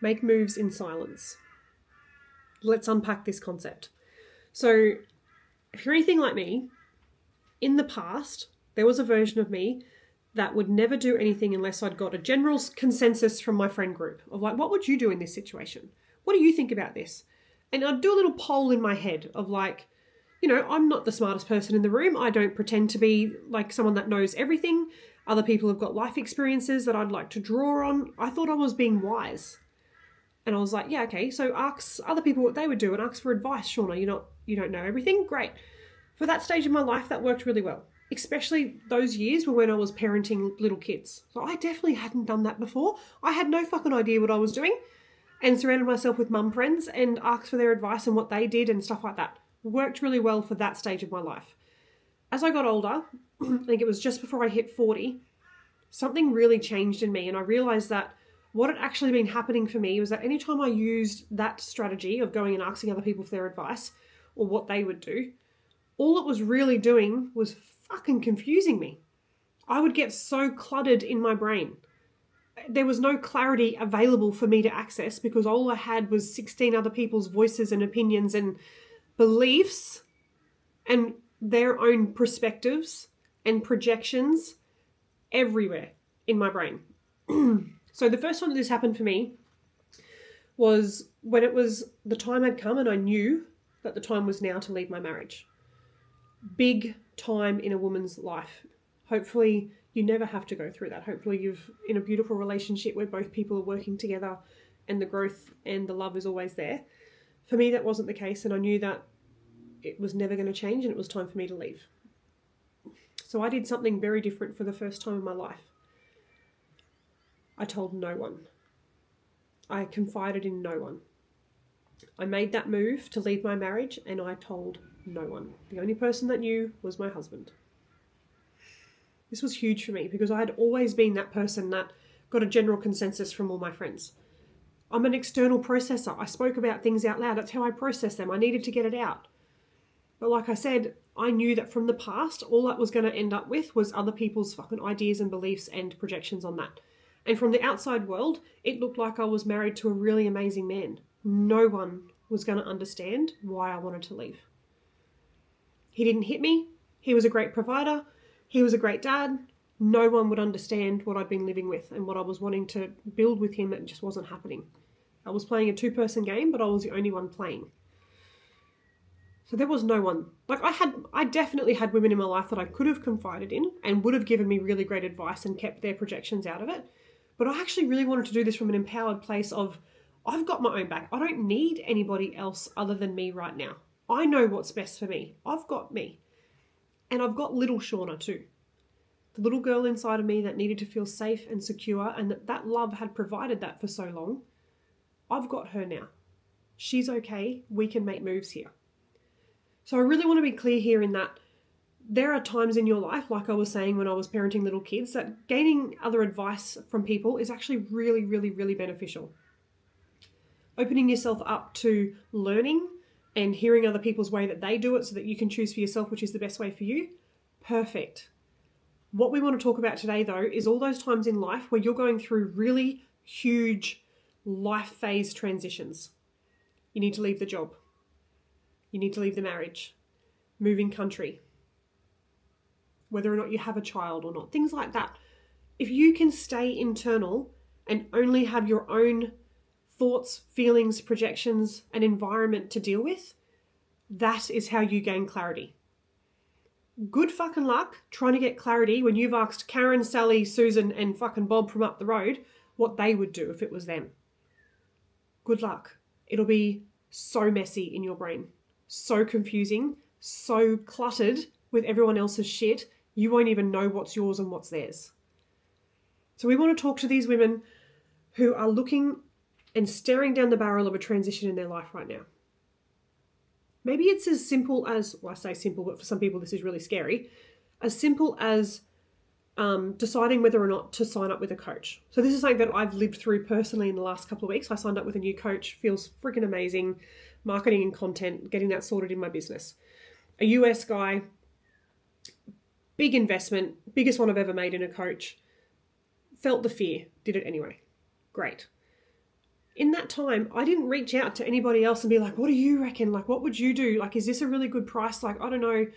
Make moves in silence. Let's unpack this concept. So, if you're anything like me, in the past, there was a version of me that would never do anything unless I'd got a general consensus from my friend group of like, what would you do in this situation? What do you think about this? And I'd do a little poll in my head of like, I'm not the smartest person in the room. I don't pretend to be like someone that knows everything. Other people have got life experiences that I'd like to draw on. I thought I was being wise. And I was like, yeah, okay, so ask other people what they would do and ask for advice, Shauna. You don't know everything? Great. For that stage of my life, that worked really well. Especially those years were when I was parenting little kids. So I definitely hadn't done that before. I had no fucking idea what I was doing and surrounded myself with mum friends and asked for their advice and what they did and stuff like that. Worked really well for that stage of my life. As I got older, I think it was just before I hit 40, something really changed in me, and I realized that what had actually been happening for me was that anytime I used that strategy of going and asking other people for their advice or what they would do, all it was really doing was fucking confusing me. I would get so cluttered in my brain. There was no clarity available for me to access because all I had was 16 other people's voices and opinions and beliefs and their own perspectives and projections everywhere in my brain. So the first time that this happened for me was when it was the time had come and I knew that the time was now to leave my marriage. Big time in a woman's life. Hopefully you never have to go through that. Hopefully you're in a beautiful relationship where both people are working together and the growth and the love is always there. For me, that wasn't the case, and I knew that it was never going to change and it was time for me to leave. So I did something very different for the first time in my life. I told no one. I confided in no one. I made that move to leave my marriage and I told no one. The only person that knew was my husband. This was huge for me because I had always been that person that got a general consensus from all my friends. I'm an external processor. I spoke about things out loud. That's how I process them. I needed to get it out. But like I said, I knew that from the past, all that was going to end up with was other people's fucking ideas and beliefs and projections on that. And from the outside world, it looked like I was married to a really amazing man. No one was going to understand why I wanted to leave. He didn't hit me. He was a great provider. He was a great dad. No one would understand what I'd been living with and what I was wanting to build with him. It just wasn't happening. I was playing a two-person game, but I was the only one playing. So there was no one. Like I definitely had women in my life that I could have confided in and would have given me really great advice and kept their projections out of it. But I actually really wanted to do this from an empowered place of, I've got my own back. I don't need anybody else other than me right now. I know what's best for me. I've got me. And I've got little Shauna too. The little girl inside of me that needed to feel safe and secure, and that love had provided that for so long. I've got her now. She's okay. We can make moves here. So I really want to be clear here in that there are times in your life, like I was saying when I was parenting little kids, that gaining other advice from people is actually really, really, really beneficial. Opening yourself up to learning and hearing other people's way that they do it so that you can choose for yourself which is the best way for you, perfect. What we want to talk about today, though, is all those times in life where you're going through really huge life phase transitions. You need to leave the job. You need to leave the marriage, moving country, whether or not you have a child or not, things like that. If you can stay internal and only have your own thoughts, feelings, projections, and environment to deal with, that is how you gain clarity. Good fucking luck trying to get clarity when you've asked Karen, Sally, Susan, and fucking Bob from up the road what they would do if it was them. Good luck. It'll be so messy in your brain. So confusing, so cluttered with everyone else's shit, you won't even know what's yours and what's theirs. So we want to talk to these women who are looking and staring down the barrel of a transition in their life right now. Maybe it's as simple as, well, I say simple, but for some people this is really scary, as simple as deciding whether or not to sign up with a coach. So this is something that I've lived through personally in the last couple of weeks. I signed up with a new coach, feels freaking amazing. Marketing and content, getting that sorted in my business. A US guy, big investment, biggest one I've ever made in a coach. Felt the fear, did it anyway. Great. In that time, I didn't reach out to anybody else and be like, what do you reckon? Like, what would you do? Like, is this a really good price? Like, I don't know.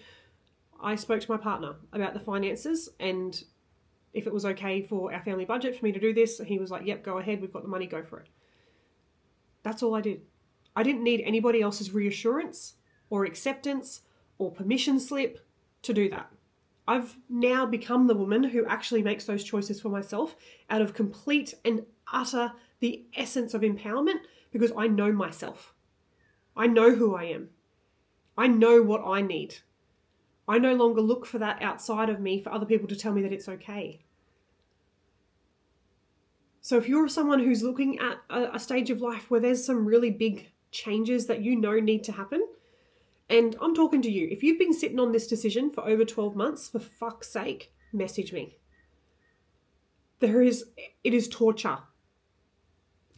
I spoke to my partner about the finances and if it was okay for our family budget for me to do this. He was like, yep, go ahead. We've got the money. Go for it. That's all I did. I didn't need anybody else's reassurance or acceptance or permission slip to do that. I've now become the woman who actually makes those choices for myself out of complete and utter the essence of empowerment because I know myself. I know who I am. I know what I need. I no longer look for that outside of me for other people to tell me that it's okay. So if you're someone who's looking at a stage of life where there's some really big changes that you know need to happen, and I'm talking to you, if you've been sitting on this decision for over 12 months, for fuck's sake, message me. It is torture.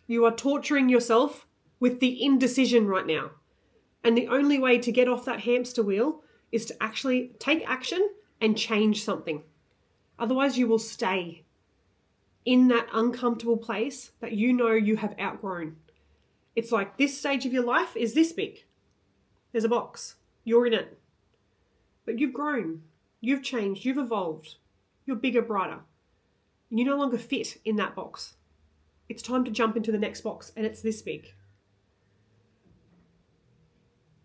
You are torturing yourself with the indecision right now. And the only way to get off that hamster wheel is to actually take action and change something. Otherwise, you will stay in that uncomfortable place that you know you have outgrown. It's like this stage of your life is this big. There's a box. You're in it. But you've grown. You've changed. You've evolved. You're bigger, brighter. You no longer fit in that box. It's time to jump into the next box, and it's this big.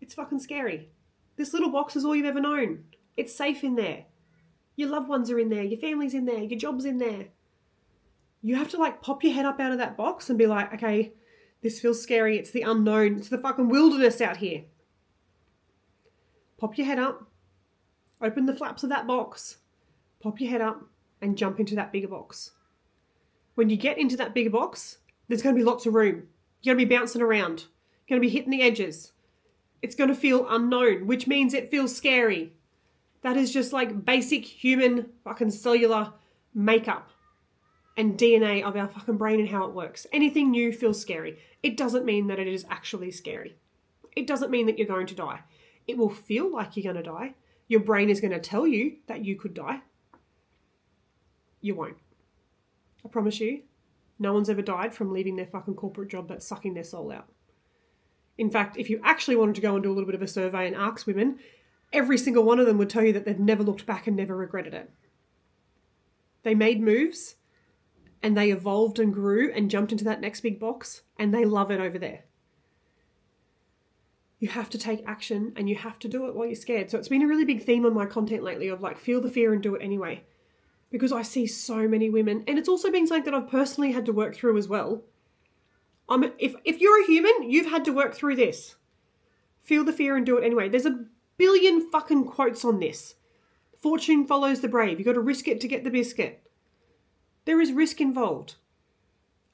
It's fucking scary. This little box is all you've ever known. It's safe in there. Your loved ones are in there. Your family's in there. Your job's in there. You have to like pop your head up out of that box and be like, okay, this feels scary. It's the unknown. It's the fucking wilderness out here. Pop your head up. Open the flaps of that box. Pop your head up and jump into that bigger box. When you get into that bigger box, there's going to be lots of room. You're going to be bouncing around. You're going to be hitting the edges. It's going to feel unknown, which means it feels scary. That is just like basic human fucking cellular makeup and DNA of our fucking brain and how it works. Anything new feels scary. It doesn't mean that it is actually scary. It doesn't mean that you're going to die. It will feel like you're going to die. Your brain is going to tell you that you could die. You won't. I promise you, no one's ever died from leaving their fucking corporate job that's sucking their soul out. In fact, if you actually wanted to go and do a little bit of a survey and ask women, every single one of them would tell you that they've never looked back and never regretted it. They made moves and they evolved and grew and jumped into that next big box and they love it over there. You have to take action and you have to do it while you're scared. So it's been a really big theme on my content lately of like, feel the fear and do it anyway. Because I see so many women, and it's also been something that I've personally had to work through as well. If you're a human, you've had to work through this. Feel the fear and do it anyway. There's a billion fucking quotes on this. Fortune follows the brave. You've got to risk it to get the biscuit. There is risk involved.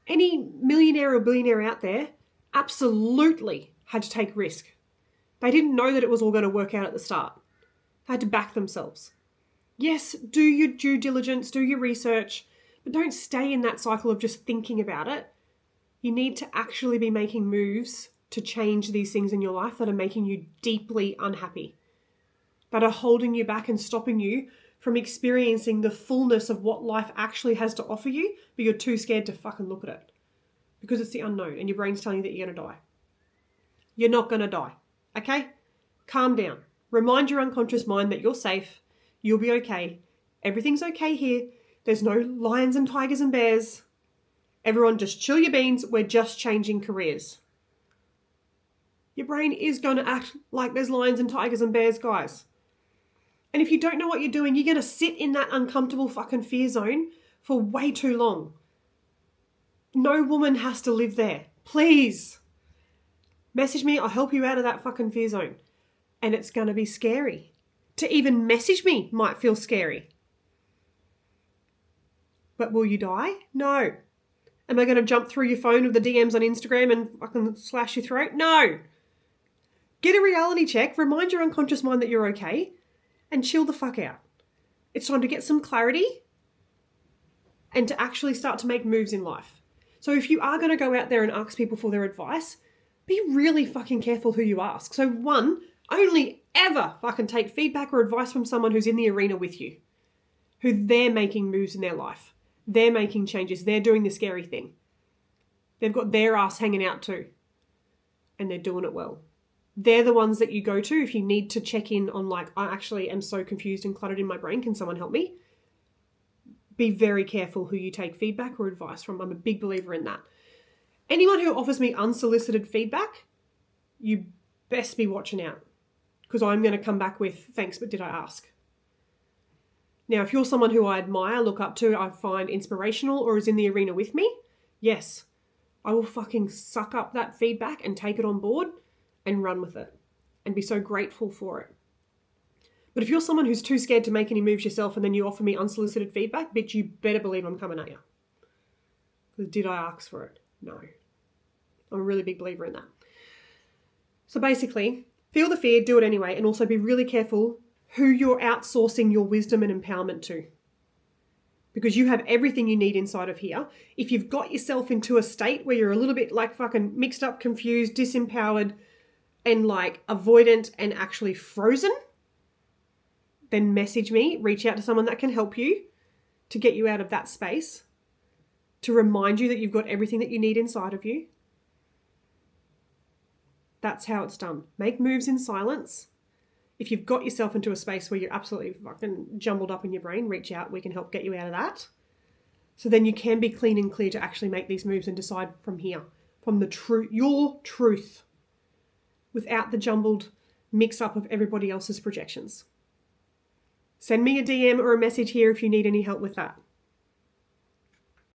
Any millionaire or billionaire out there absolutely had to take risk. They didn't know that it was all going to work out at the start. They had to back themselves. Yes, do your due diligence, do your research, but don't stay in that cycle of just thinking about it. You need to actually be making moves to change these things in your life that are making you deeply unhappy, that are holding you back and stopping you from experiencing the fullness of what life actually has to offer you, but you're too scared to fucking look at it because it's the unknown and your brain's telling you that you're going to die. You're not going to die, okay? Calm down. Remind your unconscious mind that you're safe. You'll be okay. Everything's okay here. There's no lions and tigers and bears. Everyone just chill your beans. We're just changing careers. Your brain is going to act like there's lions and tigers and bears, guys. And if you don't know what you're doing, you're going to sit in that uncomfortable fucking fear zone for way too long. No woman has to live there. Please. Message me. I'll help you out of that fucking fear zone. And it's going to be scary. To even message me might feel scary. But will you die? No. Am I going to jump through your phone with the DMs on Instagram and fucking slash your throat? No. Get a reality check, remind your unconscious mind that you're okay, and chill the fuck out. It's time to get some clarity and to actually start to make moves in life. So if you are going to go out there and ask people for their advice, be really fucking careful who you ask. So one, only ever fucking take feedback or advice from someone who's in the arena with you, who they're making moves in their life. They're making changes. They're doing the scary thing. They've got their ass hanging out too. And they're doing it well. They're the ones that you go to if you need to check in on like, I actually am so confused and cluttered in my brain. Can someone help me? Be very careful who you take feedback or advice from. I'm a big believer in that. Anyone who offers me unsolicited feedback, you best be watching out, because I'm going to come back with, thanks, but did I ask? Now, if you're someone who I admire, look up to, I find inspirational, or is in the arena with me, yes, I will fucking suck up that feedback and take it on board and run with it and be so grateful for it. But if you're someone who's too scared to make any moves yourself and then you offer me unsolicited feedback, bitch, you better believe I'm coming at you. Because did I ask for it? No. I'm a really big believer in that. So basically, feel the fear, do it anyway, and also be really careful who you're outsourcing your wisdom and empowerment to. Because you have everything you need inside of here. If you've got yourself into a state where you're a little bit like fucking mixed up, confused, disempowered, and like avoidant and actually frozen, then message me, reach out to someone that can help you to get you out of that space, to remind you that you've got everything that you need inside of you. That's how it's done. Make moves in silence. If you've got yourself into a space where you're absolutely fucking jumbled up in your brain, reach out. We can help get you out of that. So then you can be clean and clear to actually make these moves and decide from here, from the truth, your truth, without the jumbled mix up of everybody else's projections. Send me a DM or a message here if you need any help with that.